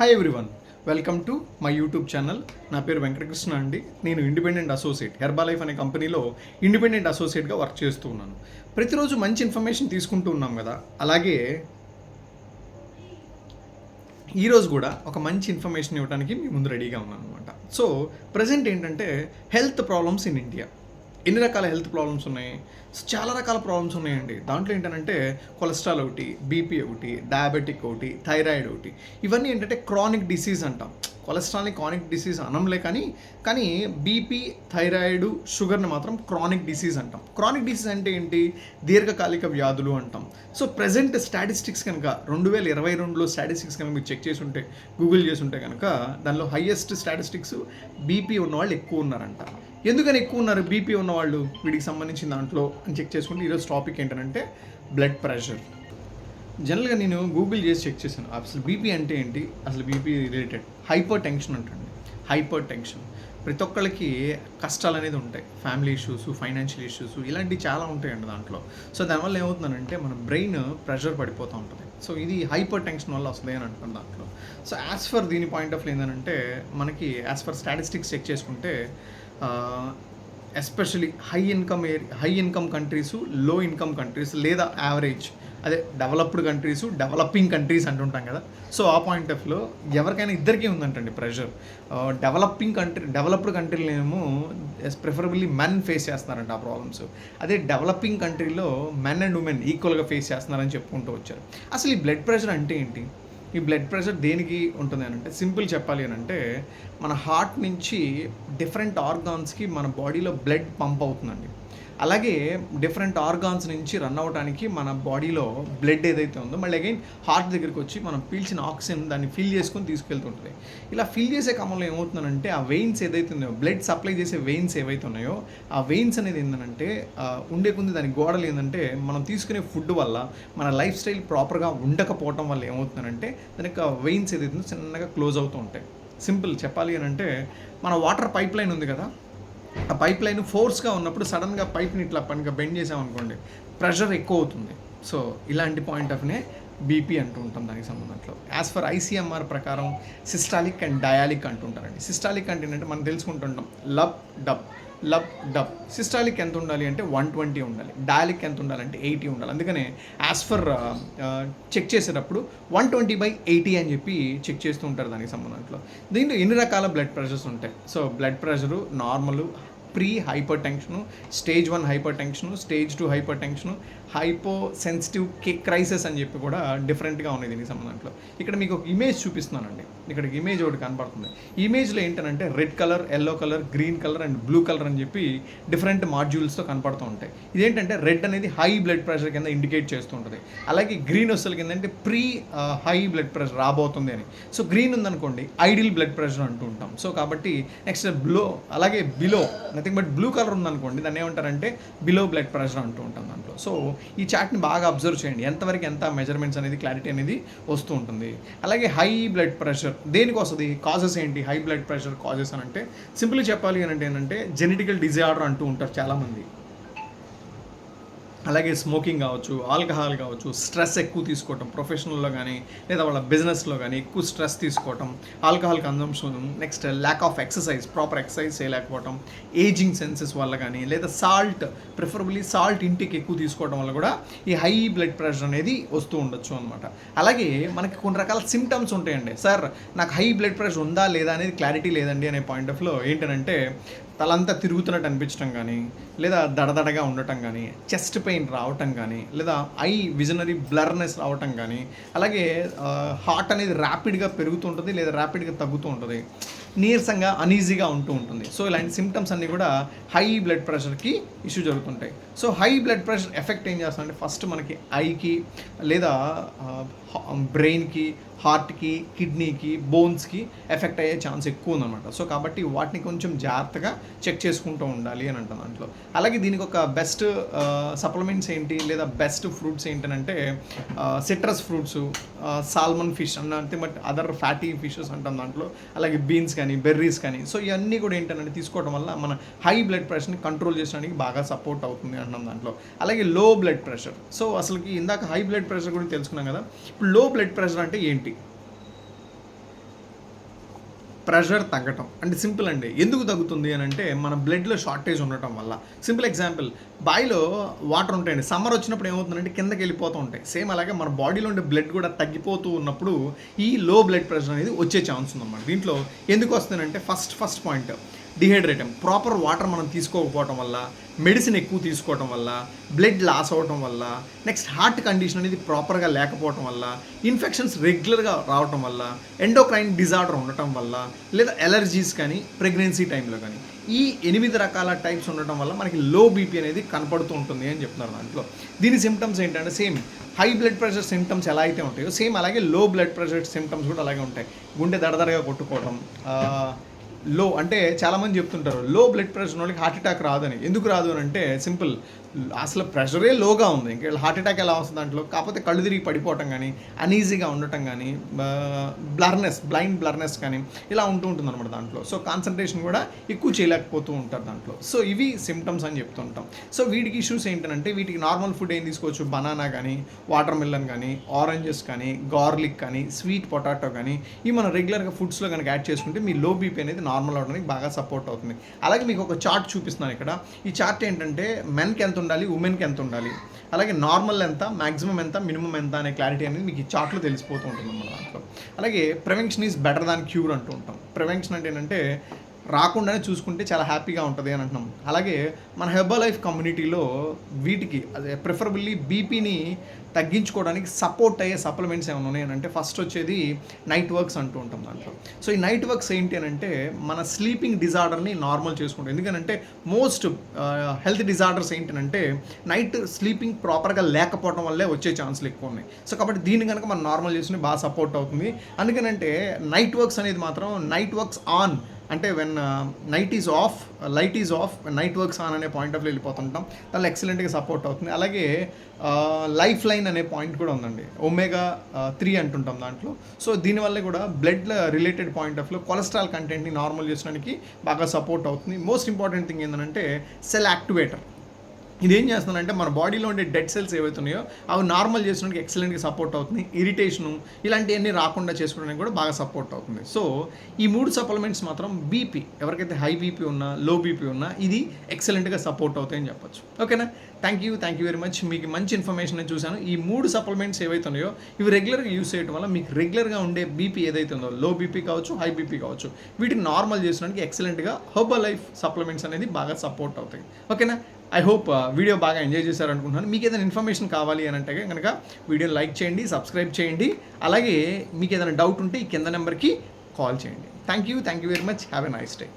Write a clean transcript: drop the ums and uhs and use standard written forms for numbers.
Hi everyone, welcome to my YouTube channel. నా పేరు వెంకటకృష్ణ అండి. నేను ఇండిపెండెంట్ అసోసియేట్ హెర్బాలైఫ్ అనే కంపెనీలో ఇండిపెండెంట్ అసోసియేట్గా వర్క్ చేస్తూ ఉన్నాను. ప్రతిరోజు మంచి ఇన్ఫర్మేషన్ తీసుకుంటూ ఉన్నాం కదా, అలాగే ఈరోజు కూడా ఒక మంచి ఇన్ఫర్మేషన్ ఇవ్వడానికి మీ ముందు రెడీగా ఉన్నాను అనమాట. సో ప్రజెంట్ ఏంటంటే హెల్త్ ప్రాబ్లమ్స్ ఇన్ ఇండియా. ఎన్ని రకాల హెల్త్ ప్రాబ్లమ్స్ ఉన్నాయి? చాలా రకాల ప్రాబ్లమ్స్ ఉన్నాయండి. దాంట్లో ఏంటంటే కొలెస్ట్రాల్ ఒకటి, బీపీ ఒకటి, డయాబెటిక్ ఒకటి, థైరాయిడ్ ఒకటి. ఇవన్నీ ఏంటంటే క్రానిక్ డిసీజ్ అంటాం. కొలెస్ట్రాల్ని క్రానిక్ డిసీజ్ అనంలే, కానీ బీపీ, థైరాయిడ్, షుగర్ని మాత్రం క్రానిక్ డిసీజ్ అంటాం. క్రానిక్ డిసీజ్ అంటే ఏంటి? దీర్ఘకాలిక వ్యాధులు అంటాం. సో ప్రజెంట్ స్టాటిస్టిక్స్ కనుక 2022లో స్టాటిస్టిక్స్ కనుక మీరు చెక్ చేసి ఉంటే, గూగుల్ చేసి ఉంటే కనుక దానిలో హైయెస్ట్ స్టాటిస్టిక్స్ బీపీ ఉన్నవాళ్ళు ఎక్కువ ఉన్నారంట. ఎందుకని ఎక్కువ ఉన్నారు బీపీ ఉన్నవాళ్ళు వీటికి సంబంధించిన దాంట్లో అని చెక్ చేసుకుంటే ఈరోజు టాపిక్ ఏంటంటే బ్లడ్ ప్రెషర్. జనరల్గా నేను గూగుల్ చేసి చెక్ చేశాను అసలు బీపీ అంటే ఏంటి, అసలు బీపీ రిలేటెడ్ హైపర్ టెన్షన్ అంటండి. హైపర్ టెన్షన్ ప్రతి ఒక్కళ్ళకి కష్టాలు అనేది ఉంటాయి. ఫ్యామిలీ ఇష్యూస్, ఫైనాన్షియల్ ఇష్యూస్, ఇలాంటివి చాలా ఉంటాయండి దాంట్లో. సో దానివల్ల ఏమవుతుందంటే మన బ్రెయిన్ ప్రెషర్ పడిపోతూ ఉంటుంది. సో ఇది హైపర్ టెన్షన్ వల్ల వస్తుంది అని అంటున్నాను దాంట్లో. సో యాజ్ ఫర్ దీని పాయింట్ ఆఫ్ వ్యూ ఏంటంటే మనకి యాజ్ ఫర్ స్టాటిస్టిక్స్ చెక్ చేసుకుంటే ఎస్పెషలీ హై ఇన్కమ్ కంట్రీస్, లో ఇన్కమ్ కంట్రీస్, లేదా యావరేజ్, అదే డెవలప్డ్ కంట్రీస్, డెవలపింగ్ కంట్రీస్ అంటుంటాం కదా. సో ఆ పాయింట్ ఆఫ్ వ్యూలో ఎవరికైనా ఇద్దరికీ ఉందంటండి ప్రెషర్. డెవలప్డ్ కంట్రీలో ఏమో ప్రిఫరబుల్లీ మెన్ ఫేస్ చేస్తున్నారంట ఆ ప్రాబ్లమ్స్. అదే డెవలపింగ్ కంట్రీలో మెన్ అండ్ ఉమెన్ ఈక్వల్గా ఫేస్ చేస్తున్నారని చెప్పుకుంటూ వచ్చారు. అసలు ఈ బ్లడ్ ప్రెషర్ అంటే ఏంటి? ఈ బ్లడ్ ప్రెషర్ దేనికి ఉంటుంది అని అంటే సింపుల్ చెప్పాలి అని అంటే మన హార్ట్ నుంచి డిఫరెంట్ ఆర్గాన్స్కి మన బాడీలో బ్లడ్ పంప్ అవుతుందండి. అలాగే డిఫరెంట్ ఆర్గాన్స్ నుంచి రన్ అవ్వడానికి మన బాడీలో బ్లడ్ ఏదైతే ఉందో మళ్ళీ అగైన్ హార్ట్ దగ్గరికి వచ్చి మనం పీల్చిన ఆక్సిజన్ దాన్ని ఫిల్ చేసుకొని తీసుకెళ్తుంటుంది. ఇలా ఫిల్ చేసే క్రమంలో ఏమవుతుందంటే ఆ వెయిన్స్ ఏదైతే ఉన్నాయో, బ్లడ్ సప్లై చేసే వెయిన్స్ ఏవైతే ఉన్నాయో ఆ వెయిన్స్ అనేది ఏంటంటే ఉండే కొంది దాని గోడలు ఏంటంటే మనం తీసుకునే ఫుడ్ వల్ల మన లైఫ్ స్టైల్ ప్రాపర్గా ఉండకపోవటం వల్ల ఏమవుతుందంటే దాని యొక్క వెయిన్స్ ఏదైతే ఉందో చిన్నగా క్లోజ్ అవుతూ ఉంటాయి. సింపుల్ చెప్పాలి అని అంటే మన వాటర్ పైప్ లైన్ ఉంది కదా, ఆ పైప్ లైన్ ఫోర్స్గా ఉన్నప్పుడు సడన్గా పైప్ని ఇట్లా పనిగా బెండ్ చేసామనుకోండి, ప్రెషర్ ఎక్కువ అవుతుంది. సో ఇలాంటి పాయింట్ ఆఫ్నే బీపీ అంటూ ఉంటాం దానికి సంబంధంలో. యాజ్ ఫర్ ఐసీఎంఆర్ ప్రకారం సిస్టాలిక్ అండ్ డయాలిక్ అంటుంటారండి. సిస్టాలిక్ అంటే ఏంటంటే మనం తెలుసుకుంటుంటాం లబ్ డబ్. సిస్టాలిక్ ఎంత ఉండాలి అంటే 120 ఉండాలి, డయాలిక్ ఎంత ఉండాలంటే 80 ఉండాలి. అందుకనే యాజ్ ఫర్ చెక్ చేసేటప్పుడు 120/80 అని చెప్పి చెక్ చేస్తూ ఉంటారు దానికి సంబంధంలో. దీంట్లో ఎన్ని రకాల బ్లడ్ ప్రెషర్స్ ఉంటాయి? So blood pressure normal, pre hyper tension, stage 1 hyper tension, stage 2 hyper tension, hypo sensitive crisis అని చెప్పి కూడా డిఫరెంట్గా ఉన్నాయి దీనికి సంబంధంలో. ఇక్కడ మీకు ఒక ఇమేజ్ చూపిస్తున్నానండి. ఇక్కడ ఇమేజ్ ఒకటి కనపడుతుంది. ఈ ఇమేజ్లో ఏంటంటే red colour, yellow colour, green colour and blue colour అని చెప్పి డిఫరెంట్ మాడ్యూల్స్తో కనపడుతూ ఉంటాయి. ఇదేంటంటే రెడ్ అనేది హై బ్లడ్ ప్రెషర్ కింద ఇండికేట్ చేస్తూ ఉంటుంది. అలాగే గ్రీన్ వస్తుంది కిందంటే ప్రీ హై బ్లడ్ ప్రెషర్ రాబోతుంది అని. సో గ్రీన్ ఉందనుకోండి ఐడియల్ బ్లడ్ ప్రెషర్ అంటూ ఉంటాం. సో కాబట్టి నెక్స్ట్ అలాగే below nothing but blue colour ఉందనుకోండి దాన్ని ఏమంటారంటే బిలో బ్లడ్ ప్రెషర్ అంటూ ఉంటాం దాంట్లో. సో ఈ చార్ట్ని బాగా అబ్జర్వ్ చేయండి, ఎంతవరకు ఎంత మెజర్మెంట్స్ అనేది క్లారిటీ అనేది వస్తూ ఉంటుంది. అలాగే హై బ్లడ్ ప్రెషర్ దేనికి వస్తుంది, కాజెస్ ఏంటి హై బ్లడ్ ప్రెషర్ కాజెస్ అని అంటే సింపుల్గా చెప్పాలి అని అంటే ఏంటంటే జెనెటికల్ డిజార్డర్ అంటూ ఉంటారు చాలామంది. అలాగే స్మోకింగ్ కావచ్చు, ఆల్కహాల్ కావచ్చు, స్ట్రెస్ ఎక్కువ తీసుకోవటం ప్రొఫెషనల్లో కానీ లేదా వాళ్ళ బిజినెస్లో కానీ ఎక్కువ స్ట్రెస్ తీసుకోవటం, alcohol consumption, next lack of exercise, proper exercise చేయలేకపోవటం, ఏజింగ్ సెన్సెస్ వల్ల కానీ లేదా ప్రిఫరబుల్లీ సాల్ట్ ఇంటికి ఎక్కువ తీసుకోవడం వల్ల కూడా ఈ హై బ్లడ్ ప్రెషర్ అనేది వస్తూ ఉండొచ్చు అనమాట. అలాగే మనకి కొన్ని రకాల సిమ్టమ్స్ ఉంటాయండి. సార్ నాకు హై బ్లడ్ ప్రెషర్ ఉందా లేదా అనేది క్లారిటీ లేదండి అనే పాయింట్ ఆఫ్ వ్యూలో ఏంటంటే తలంతా తిరుగుతున్నట్టు అనిపించడం కానీ, లేదా దడదడగా ఉండటం కానీ, చెస్ట్ పెయిన్ రావటం కానీ, లేదా ఐ విజనరీ బ్లర్నెస్ రావటం కానీ, అలాగే హార్ట్ అనేది ర్యాపిడ్గా పెరుగుతూ ఉంటుంది లేదా ర్యాపిడ్గా తగ్గుతూ ఉంటుంది, నీరసంగా అనీజీగా ఉంటూ ఉంటుంది. సో ఇలాంటి సిమ్టమ్స్ అన్నీ కూడా హై బ్లడ్ ప్రెషర్కి ఇష్యూ జరుగుతుంటాయి. So high blood pressure effect ఏం చేస్తుందంటే ఫస్ట్ మనకి ఐకి లేదా బ్రెయిన్కి, హార్ట్కి, కిడ్నీకి, బోన్స్కి ఎఫెక్ట్ అయ్యే ఛాన్స్ ఎక్కువ ఉందన్నమాట. సో కాబట్టి వాటిని కొంచెం జాగ్రత్తగా చెక్ చేసుకుంటూ ఉండాలి అని అంటాను దాంట్లో. అలాగే దీనికి ఒక బెస్ట్ సప్లిమెంట్స్ ఏంటి లేదా బెస్ట్ ఫ్రూట్స్ ఏంటంటే సిట్రస్ ఫ్రూట్స్, సాల్మన్ ఫిష్ అంటే బట్ అదర్ ఫ్యాటీ ఫిషెస్ అంటాం దాంట్లో. అలాగే బీన్స్ కానీ, బెర్రీస్ కానీ. సో ఇవన్నీ కూడా ఏంటంటే తీసుకోవడం వల్ల మన హై బ్లడ్ ప్రెషర్ని కంట్రోల్ చేయడానికి బాగా సపోర్ట్ అవుతుంది అంటాం దాంట్లో. అలాగే లో బ్లడ్ ప్రెషర్. సో అసలుకి ఇందాక హై బ్లడ్ ప్రెషర్ గురించి తెలుసుకున్నాం కదా, ఇప్పుడు లో బ్లడ్ ప్రెషర్ అంటే ఏంటి? ప్రెషర్ తగ్గటం అంటే సింపుల్ అండి. ఎందుకు తగ్గుతుంది అని అంటే మన బ్లడ్లో షార్టేజ్ ఉండటం వల్ల. సింపుల్ ఎగ్జాంపుల్, బాయిలో వాటర్ ఉంటాయండి. సమ్మర్ వచ్చినప్పుడు ఏమవుతుందంటే కిందకి వెళ్ళిపోతూ ఉంటాయి. సేమ్ అలాగే మన బాడీలో ఉండే బ్లడ్ కూడా తగ్గిపోతూ ఉన్నప్పుడు ఈ లో బ్లడ్ ప్రెషర్ అనేది వచ్చే ఛాన్స్ ఉందన్నమాట. దీంట్లో ఎందుకు వస్తుందంటే ఫస్ట్ పాయింట్ డిహైడ్రేటం, ప్రాపర్ వాటర్ మనం తీసుకోకపోవటం వల్ల, మెడిసిన్ ఎక్కువ తీసుకోవటం వల్ల, బ్లడ్ లాస్ అవ్వటం వల్ల, నెక్స్ట్ హార్ట్ కండిషన్ అనేది ప్రాపర్గా లేకపోవటం వల్ల, ఇన్ఫెక్షన్స్ రెగ్యులర్గా రావటం వల్ల, ఎండోక్రైన్ డిజార్డర్ ఉండటం వల్ల, లేదా ఎలర్జీస్ కానీ ప్రెగ్నెన్సీ టైంలో కానీ ఈ 8 రకాల టైప్స్ ఉండటం వల్ల మనకి లో బీపీ అనేది కనపడుతూ ఉంటుంది అని చెప్తున్నారు దాంట్లో. దీని సిమ్టమ్స్ ఏంటంటే same high blood pressure symptoms ఎలా అయితే ఉంటాయో సేమ్ అలాగే లో బ్లడ్ ప్రెషర్ సిమ్టమ్స్ కూడా అలాగే ఉంటాయి. గుండె దడదడగా కొట్టుకోవటం, లో అంటే చాలామంది చెప్తుంటారు లో బ్లడ్ ప్రెషర్ వాళ్ళకి హార్ట్ అటాక్ రాదని. ఎందుకు రాదు అని అంటే సింపుల్, అసలు ప్రెషరే లోగా ఉంది, ఇంకా హార్ట్ అటాక్ ఎలా వస్తుంది దాంట్లో. కాకపోతే కళ్ళు తిరిగి పడిపోవటం కానీ, అనీజీగా ఉండటం కానీ, బ్లైండ్ బ్లర్నెస్ కానీ ఇలా ఉంటుంది అనమాట దాంట్లో. సో కాన్సన్ట్రేషన్ కూడా ఎక్కువ చేయలేకపోతూ ఉంటారు దాంట్లో. సో ఇవి సిమ్టమ్స్ అని చెప్తుంటాం. సో వీటికి ఇష్యూస్ ఏంటంటే వీటికి నార్మల్ ఫుడ్ ఏం తీసుకోవచ్చు, బనానా కానీ, వాటర్ మిలన్ కానీ, ఆరెంజెస్ కానీ, గార్లిక్ కానీ, స్వీట్ పొటాటో కానీ ఇవి మనం రెగ్యులర్గా ఫుడ్స్లో కనుక యాడ్ చేసుకుంటే మీ లో బీపీ అనేది నార్మల్ అవడానికి బాగా సపోర్ట్ అవుతుంది. అలాగే మీకు ఒక చార్ట్ చూపిస్తున్నాను ఇక్కడ. ఈ చార్ట్ ఏంటంటే మెన్కి ఎంత ఉండాలి, ఉమెన్కి ఎంత ఉండాలి, అలాగే నార్మల్ ఎంత, మ్యాక్సిమం ఎంత, మినిమం ఎంత అనే క్లారిటీ అనేది మీకు ఈ చార్ట్లో తెలిసిపోతూ ఉంటుంది మన దాంట్లో. అలాగే prevention is better than cure అంటూ ఉంటాం. ప్రివెన్షన్ అంటే ఏంటంటే రాకుండానే చూసుకుంటే చాలా హ్యాపీగా ఉంటుంది అని అంటున్నాం. అలాగే మన హెర్బల్ లైఫ్ కమ్యూనిటీలో వీటికి అదే ప్రిఫరబుల్లీ బీపీని తగ్గించుకోవడానికి సపోర్ట్ అయ్యే సప్లిమెంట్స్ ఏమైనా ఉన్నాయి అని అంటే ఫస్ట్ వచ్చేది నైట్ వర్క్స్ అంటూ ఉంటాం దాంట్లో. సో ఈ నైట్ వర్క్స్ ఏంటి అని అంటే మన స్లీపింగ్ డిజార్డర్ని నార్మల్ చేసుకుంటాం. ఎందుకంటే మోస్ట్ హెల్త్ డిజార్డర్స్ ఏంటంటే నైట్ స్లీపింగ్ ప్రాపర్గా లేకపోవడం వల్లే వచ్చే ఛాన్సులు ఎక్కువ ఉన్నాయి. సో కాబట్టి దీన్ని కనుక మనం నార్మల్ చేసుకుని బాగా సపోర్ట్ అవుతుంది. అందుకనంటే నైట్ వర్క్స్ అనేది మాత్రం నైట్ వర్క్స్ ఆన్ అంటే when night is of, light is of, night works on అనే పాయింట్ ఆఫ్ వ్యూ వెళ్ళిపోతుంటాం. దానిలో ఎక్సలెంట్గా సపోర్ట్ అవుతుంది. అలాగే లైఫ్ లైన్ అనే పాయింట్ కూడా ఉందండి, ఒమేగా 3 అంటుంటాం దాంట్లో. సో దీనివల్ల కూడా blood related point of view cholesterol కంటెంట్ని నార్మల్ చేయడానికి బాగా సపోర్ట్ అవుతుంది. మోస్ట్ ఇంపార్టెంట్ థింగ్ ఏంటంటే సెల్ యాక్టివేటర్. ఇదేం చేస్తుందంటే మన బాడీలో ఉండే డెడ్ సెల్స్ ఏవైతున్నాయో అవి నార్మల్ చేసుకోవడానికి ఎక్సలెంట్గా సపోర్ట్ అవుతుంది. ఇరిటేషను ఇలాంటివన్నీ రాకుండా చేసుకోవడానికి కూడా బాగా సపోర్ట్ అవుతుంది. సో ఈ 3 సప్లిమెంట్స్ మాత్రం బీపీ ఎవరికైతే హై బీపీ ఉన్నా, లో బీపీ ఉన్నా ఇది ఎక్సలెంట్గా సపోర్ట్ అవుతాయని చెప్పొచ్చు. ఓకేనా? Thank you very much. మీకు మంచి ఇన్ఫర్మేషన్ చూశాను. ఈ 3 సప్లిమెంట్స్ ఏవైతే ఉన్నాయో ఇవి రెగ్యులర్గా యూస్ చేయడం వల్ల మీకు రెగ్యులర్గా ఉండే బీపీ ఏదైతే ఉందో, లో బీపీ కావచ్చు, హై బీపీ కావచ్చు, వీటిని నార్మల్ చేసుకోవడానికి ఎక్సలెంట్గా హెర్బల్ లైఫ్ సప్లిమెంట్స్ అనేది బాగా సపోర్ట్ అవుతాయి. ఓకేనా? ఐ హోప్ వీడియో బాగా ఎంజాయ్ చేశారనుకుంటున్నాను. మీకు ఏదైనా ఇన్ఫర్మేషన్ కావాలి అని అంటే కనుక వీడియోని లైక్ చేయండి, సబ్స్క్రైబ్ చేయండి. అలాగే మీకు ఏదైనా డౌట్ ఉంటే ఈ కింద నెంబర్కి కాల్ చేయండి. Thank you very much. Have a nice day.